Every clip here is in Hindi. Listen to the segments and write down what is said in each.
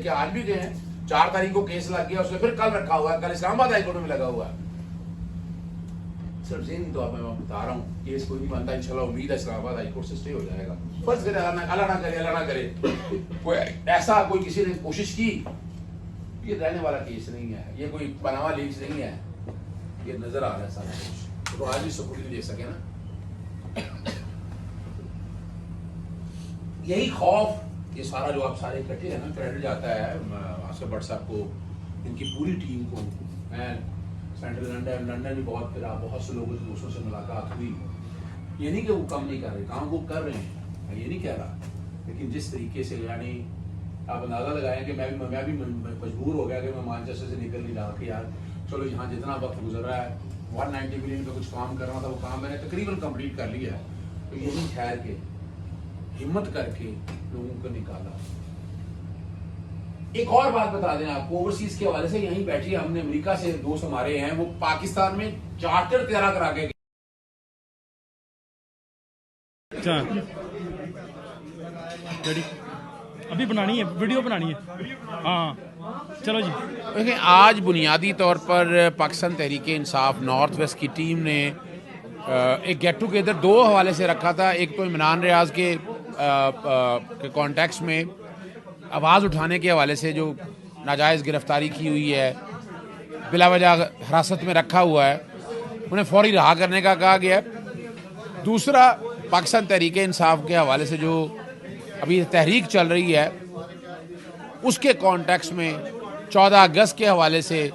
लेके आज भी गए हैं। 4 तारीख को केस लग गया, उसने फिर कल रखा हुआ है, कल इस्लामाबाद हाईकोर्ट में लगा हुआ है। सिर्फ ज़हनी तौर पर मैं बता रहा हूँ, केस कोई नहीं बनता, इंशाल्लाह उम्मीद है इस्लामाबाद हाईकोर्ट से स्टे हो जाएगा। फर्ज करे अल्लाह ना करे कोई ऐसा कोई किसी ने कोशिश की, ये रहने वाला केस नहीं है, ये कोई पनामा लीक्स नहीं है, ये नजर आ रहा है सारा कुछ, तो आज भी सबूत नहीं दे सके ना। यही खौफ, ये सारा जो आप सारे इकट्ठे हैं ना, क्रेडिट जाता है आसिफ भट्ट साहब को, इनकी पूरी टीम को। मैं सेंट्रल लंदन में बहुत से लोगों से दोस्तों से मुलाकात हुई। ये नहीं कि वो काम नहीं कर रहे, काम वो कर रहे हैं, मैं ये नहीं कह रहा, लेकिन जिस तरीके से यानी आप अंदाज़ा लगाएं कि मैं भी मजबूर हो गया कि मैं मानचेस्टर से निकल नहीं रहा कि यार चलो यहाँ जितना वक्त गुजर रहा है 190 मिलियन का कुछ काम करना था, वो काम मैंने तकरीबन कंप्लीट कर लिया है। तो यही ठहर के हिम्मत करके लोगों को निकाला। एक और बात बता दें आपको, ओवरसीज के हवाले से, यहीं बैठिए, हमने अमेरिका से दोस्त हमारे हैं, वो पाकिस्तान में चार्टर तैयार करा के अभी बनानी है, वीडियो बनानी है। हाँ चलो जी। देखिए, आज बुनियादी तौर पर पाकिस्तान तहरीक इंसाफ नॉर्थ वेस्ट की टीम ने एक गेट टुगेदर 2 हवाले से रखा था। एक तो इमरान रियाज के कॉन्टेक्स्ट में आवाज़ उठाने के हवाले से जो नाजायज़ गिरफ्तारी की हुई है, बिला वजह हिरासत में रखा हुआ है, उन्हें फौरी रहा करने का कहा गया है। दूसरा, पाकिस्तान तहरीक इंसाफ के हवाले से जो अभी तहरीक चल रही है, उसके कॉन्टेक्स्ट में 14 अगस्त के हवाले से,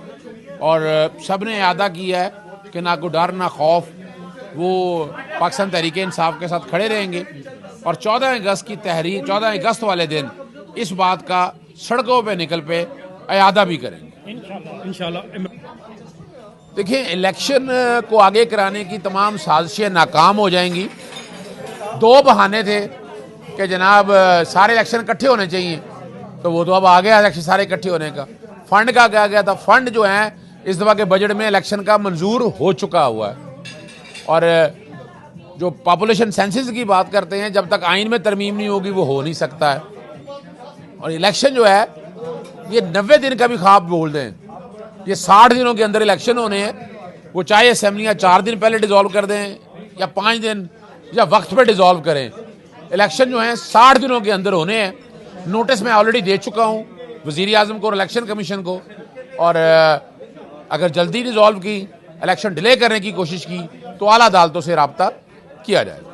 और सब ने अदा किया है कि ना कोई डर ना खौफ, वो पाकिस्तान तहरीक इंसाफ के साथ खड़े रहेंगे। और 14 अगस्त की तहरीक, 14 अगस्त वाले दिन इस बात का सड़कों पे निकल पे अयादा भी करेंगे इंशाल्लाह। देखिए, इलेक्शन को आगे कराने की तमाम साजिशें नाकाम हो जाएंगी। 2 बहाने थे कि जनाब सारे इलेक्शन इकट्ठे होने चाहिए, तो वो तो अब आ गया इलेक्शन सारे इकट्ठे होने का। फंड का कहा गया था, फंड जो है इस दफ़ा के बजट में इलेक्शन का मंजूर हो चुका हुआ है। और जो पॉपुलेशन सेंसस की बात करते हैं, जब तक आइन में तरमीम नहीं होगी वो हो नहीं सकता है। और इलेक्शन जो है ये 90 दिन का भी ख्वाब बोल दें, ये 60 दिनों के अंदर इलेक्शन होने हैं। वो चाहे असेंबलियाँ 4 दिन पहले डिसॉल्व कर दें या 5 दिन या वक्त पे डिसॉल्व करें, इलेक्शन जो है 60 दिनों के अंदर होने हैं। नोटिस मैं ऑलरेडी दे चुका हूँ वज़ीर आज़म को और इलेक्शन कमीशन को, और अगर जल्दी डिसॉल्व की, इलेक्शन डिले करने की कोशिश की, तो आला अदालतों से रब्ता किया जाएगा।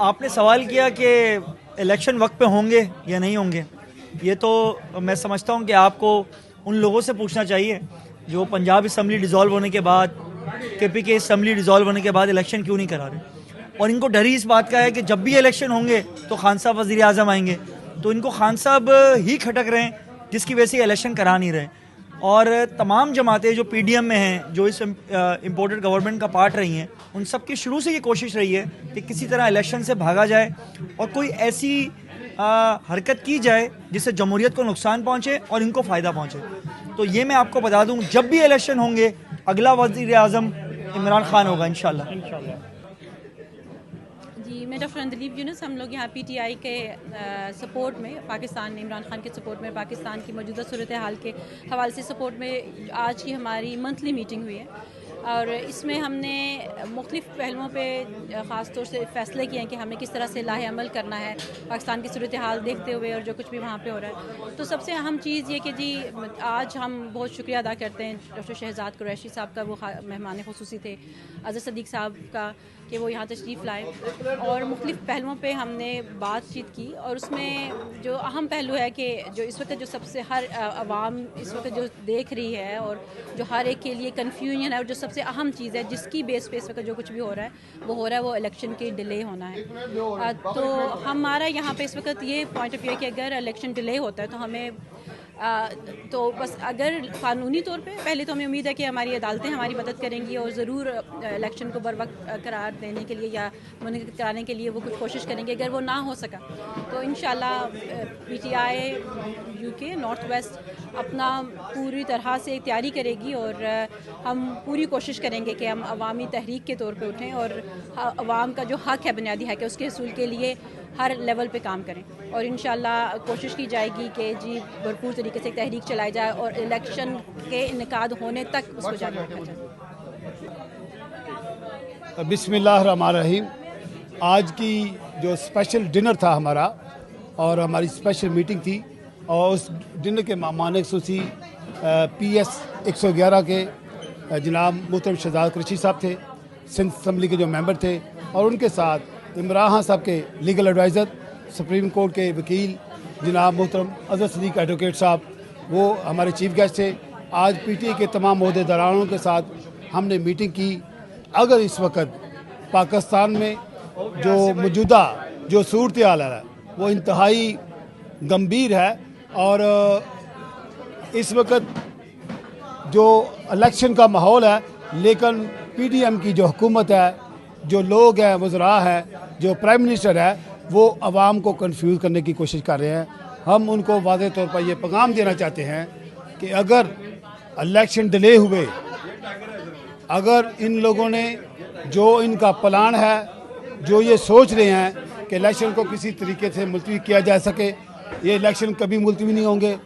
आपने सवाल किया कि इलेक्शन वक्त पे होंगे या नहीं होंगे। ये तो मैं समझता हूँ कि आपको उन लोगों से पूछना चाहिए जो पंजाब असम्बली डिसॉल्व होने के बाद, KPK असम्बली डिसॉल्व होने के बाद इलेक्शन क्यों नहीं करा रहे। और इनको डर ही इस बात का है कि जब भी इलेक्शन होंगे तो खान साहब वज़ीर आज़म आएंगे, तो इनको खान साहब ही खटक रहे हैं, जिसकी वजह से इलेक्शन करा नहीं रहे। और तमाम जमातें जो PDM में हैं, जो इस इम्पोर्टेड गवर्नमेंट का पार्ट रही हैं, उन सब की शुरू से ये कोशिश रही है कि किसी तरह इलेक्शन से भागा जाए और कोई ऐसी हरकत की जाए जिससे जमहूरियत को नुकसान पहुँचे और इनको फ़ायदा पहुँचे। तो ये मैं आपको बता दूँ, जब भी इलेक्शन होंगे अगला वज़ीर आज़म इमरान खान होगा इंशाल्लाह। जी, मैं डॉक्टर अंदलीब यूनुस, हम लोग यहाँ PTI के सपोर्ट में, पाकिस्तान इमरान खान के सपोर्ट में, पाकिस्तान की मौजूदा सूरत हाल के हवाले से सपोर्ट में आज की हमारी मंथली मीटिंग हुई है। और इसमें हमने मुख्तलिफ़ पहलुओं पे ख़ास तौर से फ़ैसले किए हैं कि हमें किस तरह से लाहे अमल करना है पाकिस्तान की सूरत हाल देखते हुए और जो कुछ भी वहाँ पे हो रहा है। तो सबसे अहम चीज़ ये कि जी आज हम बहुत शुक्रिया अदा करते हैं डॉक्टर शहजाद कुरैशी साहब का, वो मेहमान खुसूसी थे, अज़हर सदीक़ साहब का, कि वो यहाँ तशरीफ़ लाए और मुख्तलिफ़ पहलुओं पे हमने बातचीत की। और उसमें जो अहम पहलू है कि जो इस वक्त जो सबसे हर आवाम इस वक्त जो देख रही है और जो हर एक के लिए कन्फ्यूजन है, और जो सबसे अहम चीज़ है जिसकी बेस पे इस वक्त जो कुछ भी हो रहा है वो इलेक्शन के डिले होना है। तो हमारा यहाँ पे इस वक्त ये पॉइंट ऑफ व्यू है कि अगर इलेक्शन डिले होता है तो हमें तो बस अगर क़ानूनी तौर पे पहले तो हमें उम्मीद है कि हमारी अदालतें हमारी मदद करेंगी और ज़रूर इलेक्शन को बर वक्त करार देने के लिए या मुनक़िद कराने के लिए वो कुछ कोशिश करेंगे। अगर वो ना हो सका तो इंशाल्लाह PTI UK नॉर्थ वेस्ट अपना पूरी तरह से तैयारी करेगी और हम पूरी कोशिश करेंगे कि हम अवामी तहरीक के तौर पर उठें और अवाम का जो हक़ है, बुनियादी हक़ है, उसके हसूल के लिए हर लेवल पे काम करें और इंशाल्लाह कोशिश की जाएगी कि जी भरपूर तरीके से तहरीक चलाई जाए और इलेक्शन के इनेकाद होने तक उसको जारी रखा जाए। बिस्मिल्लाहिर्रहमानिर्रहीम। आज की जो स्पेशल डिनर था हमारा और हमारी स्पेशल मीटिंग थी और उस डिनर के मेहमान खुसूसी PS 111 के जनाब मोहतरम शहजाद कुरैशी साहब थे, सिंध असम्बली के जो मेंबर थे, और उनके साथ इमरान खान साहब के लीगल एडवाइज़र, सुप्रीम कोर्ट के वकील जनाब मोहतरम अजहर सदीक एडवोकेट साहब, वो हमारे चीफ गेस्ट थे। आज PTI के तमाम ओहदेदारों के साथ हमने मीटिंग की। अगर इस वक्त पाकिस्तान में जो मौजूदा जो सूरत हाल है वो इंतहाई गंभीर है और इस वक्त जो इलेक्शन का माहौल है, लेकिन PDM की जो हुकूमत है, जो लोग हैं, वज़रा हैं, जो प्राइम मिनिस्टर है, वो आवाम को कंफ्यूज करने की कोशिश कर रहे हैं। हम उनको वाज़े तौर पर ये पैगाम देना चाहते हैं कि अगर इलेक्शन डिले हुए, अगर इन लोगों ने जो इनका प्लान है, जो ये सोच रहे हैं कि इलेक्शन को किसी तरीके से मुलतवी किया जा सके, ये इलेक्शन कभी मुलतवी नहीं होंगे।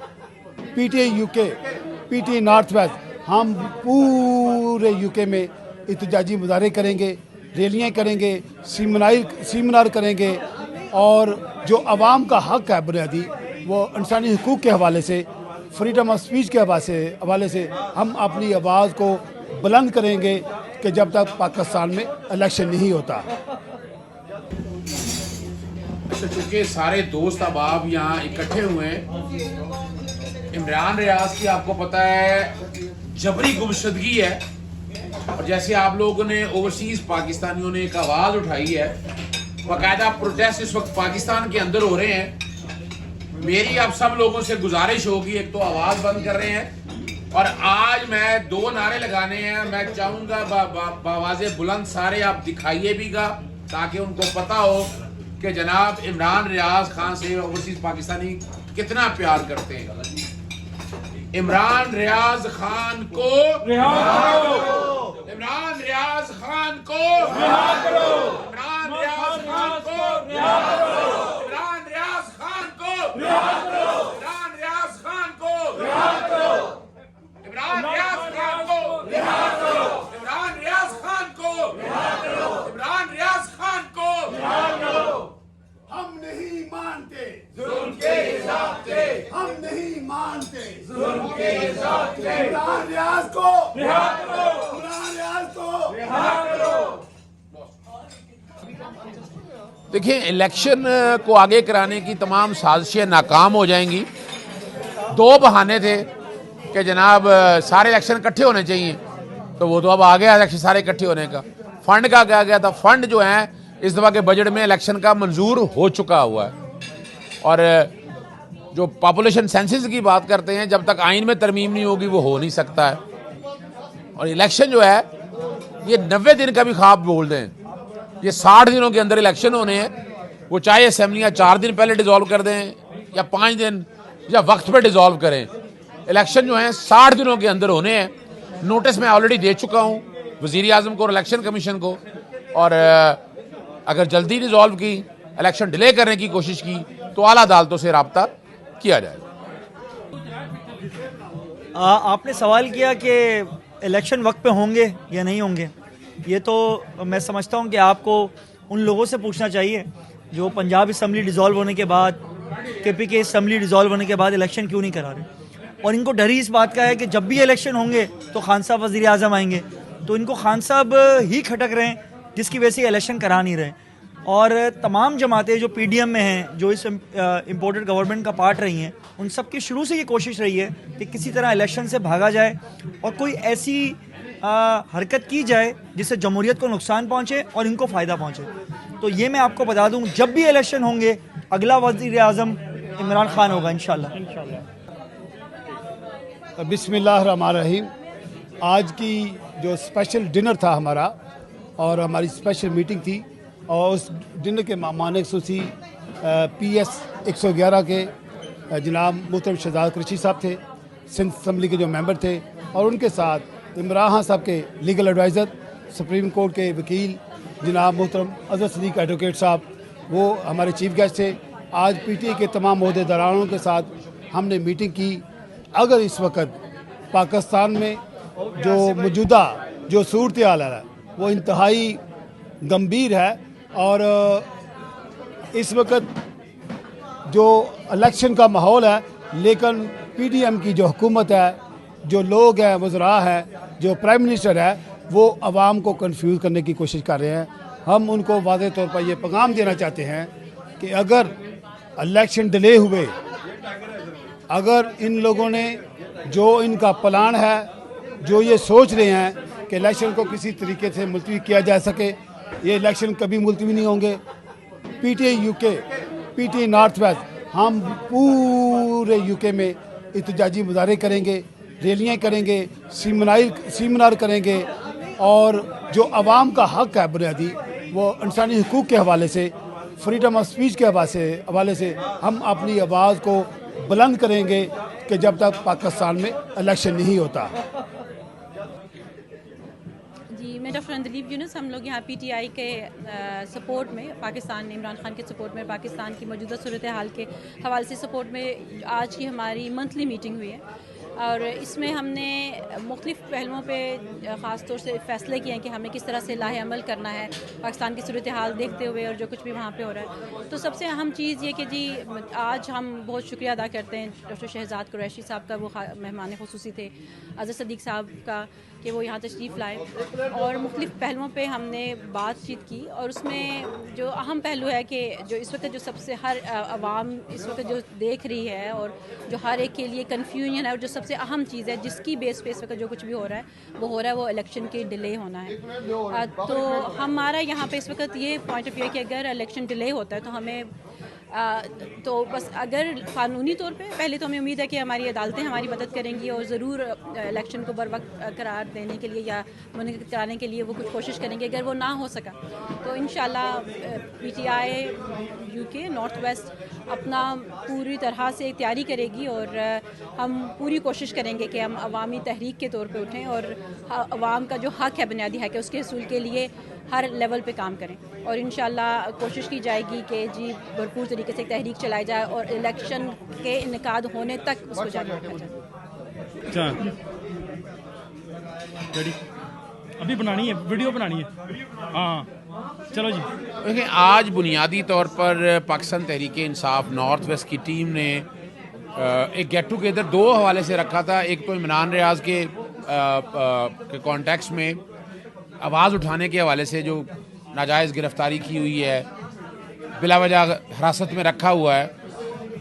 PTI UK, PTI north west, हम पूरे UK में एहतजाजी मुजाहरे करेंगे, रैलियाँ करेंगे, सीमिनार करेंगे और जो आवाम का हक है बुनियादी, वो इंसानी हुकूक के हवाले से, फ्रीडम ऑफ स्पीच के हवाले से हम अपनी आवाज़ को बुलंद करेंगे कि जब तक पाकिस्तान में इलेक्शन नहीं होता। अच्छा, चूँकि सारे दोस्त अब आप यहाँ इकट्ठे हुए हैं, इमरान रियाज की आपको पता है जबरी गुमशुदगी है, और जैसे आप लोगों ने ओवरसीज पाकिस्तानियों ने एक आवाज़ उठाई है, बाकायदा प्रोटेस्ट इस वक्त पाकिस्तान के अंदर हो रहे हैं। मेरी आप सब लोगों से गुजारिश होगी, एक तो आवाज़ बंद कर रहे हैं, और आज मैं 2 नारे लगाने हैं। मैं चाहूँगा बावाज़े बुलंद सारे आप दिखाइए भीगा, ताकि उनको पता हो कि जनाब इमरान रियाज खान से ओवरसीज पाकिस्तानी कितना प्यार करते हैं। इमरान रियाज खान को रिहा करो, इमरान रियाज खान को रिहा करो, इमरान रियाज खान को रिहा करो, इमरान रियाज खान को रिहा करो, इमरान रियाज खान को रिहा करो, इमरान रियाज खान को रिहा करो, इमरान रियाज खान को रिहा करो, इमरान रियाज खान को रिहा करो। हम नहीं मानते जुल्म के हिसाब से, हम नहीं मानते जुल्म के हिसाब से। इमरान रियाज को रिहा करो, इमरान रियाज को रिहा करो। देखिए, इलेक्शन को आगे कराने की तमाम साजिशें नाकाम हो जाएंगी। 2 बहाने थे कि जनाब सारे इलेक्शन इकट्ठे होने चाहिए, तो वो तो अब आ गया इलेक्शन सारे इकट्ठे होने का। फंड का क्या गया था, फंड जो है इस दफ़ा के बजट में इलेक्शन का मंजूर हो चुका हुआ है। और जो पॉपुलेशन सेंसस की बात करते हैं, जब तक आइन में तरमीम नहीं होगी वो हो नहीं सकता है। और इलेक्शन जो है ये 90 दिन का भी ख्वाब बोल दें, ये 60 दिनों के अंदर इलेक्शन होने हैं। वो चाहे असम्बलियाँ 4 दिन पहले डिज़ोल्व कर दें या 5 दिन या वक्त पर डिज़ोल्व करें, इलेक्शन जो है 60 दिनों के अंदर होने हैं। नोटिस मैं ऑलरेडी दे चुका हूँ वज़ीर आज़म को और इलेक्शन कमीशन को, और अगर जल्दी रिजॉल्व की, इलेक्शन डिले करने की कोशिश की, तो आला अदालतों से रब्ता किया जाएगा। आपने सवाल किया कि इलेक्शन वक्त पे होंगे या नहीं होंगे। ये तो मैं समझता हूँ कि आपको उन लोगों से पूछना चाहिए जो पंजाब असम्बली डिज़ोल्व होने के बाद, KPK असम्बली डिज़ोल्व होने के बाद इलेक्शन क्यों नहीं करा रहे। और इनको डर ही इस बात का है कि जब भी इलेक्शन होंगे तो खान साहब वज़ीर आज़म आएंगे, तो इनको खान साहब ही खटक रहे हैं, जिसकी वजह से इलेक्शन करा नहीं रहे। और तमाम जमातें जो PDM में हैं, जो इस इम्पोर्टेड गवर्नमेंट का पार्ट रही हैं, उन सब की शुरू से ये कोशिश रही है कि किसी तरह इलेक्शन से भागा जाए और कोई ऐसी हरकत की जाए जिससे जमहूरियत को नुकसान पहुँचे और इनको फ़ायदा पहुँचे। तो ये मैं आपको बता दूँ, जब भी इलेक्शन होंगे अगला वज़ीर आज़म इमरान खान होगा इंशाल्लाह। बिस्मिल्लाहिर्रहमानिर्रहीम। आज की जो स्पेशल डिनर था हमारा और हमारी स्पेशल मीटिंग थी और उस डिनर के मेहमान खुसूसी PS 111 के जनाब मोहतरम शहजाद कुरैशी साहब थे, सिंध असम्बली के जो मेंबर थे, और उनके साथ इमरान खान साहब के लीगल एडवाइज़र, सुप्रीम कोर्ट के वकील जनाब मोहतरम अजहर सदीक एडवोकेट साहब, वो हमारे चीफ गेस्ट थे। आज पीटीआई के तमाम ओहदेदारों के साथ हमने मीटिंग की। अगर इस वक्त पाकिस्तान में जो मौजूदा जो सूरत हाल है वो इंतहाई गंभीर है और इस वक्त जो इलेक्शन का माहौल है, लेकिन पीडीएम की जो हुकूमत है, जो लोग हैं, वज़रा है, जो प्राइम मिनिस्टर है, वो आवाम को कंफ्यूज करने की कोशिश कर रहे हैं। हम उनको वाज़ेह तौर पर ये पैगाम देना चाहते हैं कि अगर इलेक्शन डिले हुए, अगर इन लोगों ने जो इनका प्लान है, जो ये सोच रहे हैं कि इलेक्शन को किसी तरीके से मुलतवी किया जा सके, ये इलेक्शन कभी मुलतवी नहीं होंगे। PTI UK, PTI north west, हम पूरे यूके में एहतजाजी मुजाहरे करेंगे, रैलियाँ करेंगे, सीमिनार करेंगे और जो आवाम का हक है बुनियादी, वो इंसानी हुकूक के हवाले से, फ्रीडम ऑफ स्पीच के हवाले से हम अपनी आवाज़ को बुलंद करेंगे कि जब तक पाकिस्तान में इलेक्शन नहीं होता। जी, मैं डॉक्टर अंदलीब यूनुस, हम लोग यहाँ पीटीआई के सपोर्ट में, पाकिस्तान इमरान खान के सपोर्ट में, पाकिस्तान की मौजूदा सूरत हाल के हवाले से सपोर्ट में आज की हमारी मंथली मीटिंग हुई है और इसमें हमने मुख्तलिफ़ पहलुओं पे ख़ास तौर से फ़ैसले किए हैं कि हमें किस तरह से लाहे अमल करना है पाकिस्तान की सूरत हाल देखते हुए और जो कुछ भी वहाँ पे हो रहा है। तो सबसे अहम चीज़ ये कि जी आज हम बहुत शुक्रिया अदा करते हैं डॉक्टर शहजाद कुरैशी साहब का, वो मेहमान खुसूसी थे, अज़हर सदीक़ साहब का, कि वो यहाँ तशरीफ़ लाए और मुख्तलिफ़ पहलुओं पे हमने बातचीत की। और उसमें जो अहम पहलू है कि जो इस वक्त जो सबसे हर आवाम इस वक्त जो देख रही है और जो हर एक के लिए कन्फ्यूजन है और जो सबसे अहम चीज़ है जिसकी बेस पे इस वक्त जो कुछ भी हो रहा है वो इलेक्शन के डिले होना है। तो हमारा यहाँ पे इस वक्त ये पॉइंट ऑफ व्यू है कि अगर इलेक्शन डिले होता है तो हमें तो बस अगर क़ानूनी तौर पे पहले तो हमें उम्मीद है कि हमारी अदालतें हमारी मदद करेंगी और ज़रूर इलेक्शन को बर वक्त करार देने के लिए या मुनक़िद कराने के लिए वो कुछ कोशिश करेंगे। अगर वो ना हो सका तो इंशाल्लाह पीटीआई यूके नॉर्थ वेस्ट अपना पूरी तरह से तैयारी करेगी और हम पूरी कोशिश करेंगे कि हम अवामी तहरीक के तौर पे उठें और अवाम का जो हक़ है, बुनियादी हक़ है, उसके हसूल के लिए हर लेवल पे काम करें और इंशाल्लाह कोशिश की जाएगी कि जी भरपूर तरीके से तहरीक चलाई जाए और इलेक्शन के इनेकाद होने तक उसको जारी रखा जाए। अच्छा, रेडी? अभी बनानी है, वीडियो बनानी है। हाँ, चलो जी। देखिए, आज बुनियादी तौर पर पाकिस्तान तहरीक इंसाफ नॉर्थ वेस्ट की टीम ने एक गेट टुगेदर दो हवाले से रखा था। एक तो इमरान रियाज के कॉन्टेक्स्ट में आवाज़ उठाने के हवाले से जो नाजायज़ गिरफ्तारी की हुई है, बिला वजह हिरासत में रखा हुआ है,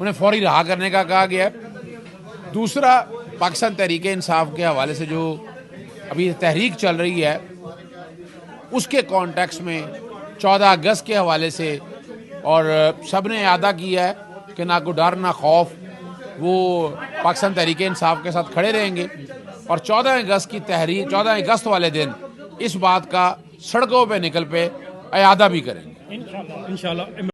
उन्हें फौरी रहा करने का कहा गया है। दूसरा, पाकिस्तान तहरीक इंसाफ के हवाले से जो अभी तहरीक चल रही है उसके कॉन्टेक्स्ट में 14 अगस्त के हवाले से और सब ने अदा किया है कि ना कोई डर ना खौफ, वो पाकिस्तान तहरीक इंसाफ के साथ खड़े रहेंगे और 14 अगस्त की तहरीक, 14 अगस्त वाले दिन इस बात का सड़कों पे निकल पे अयादा भी करेंगे इंशाल्लाह।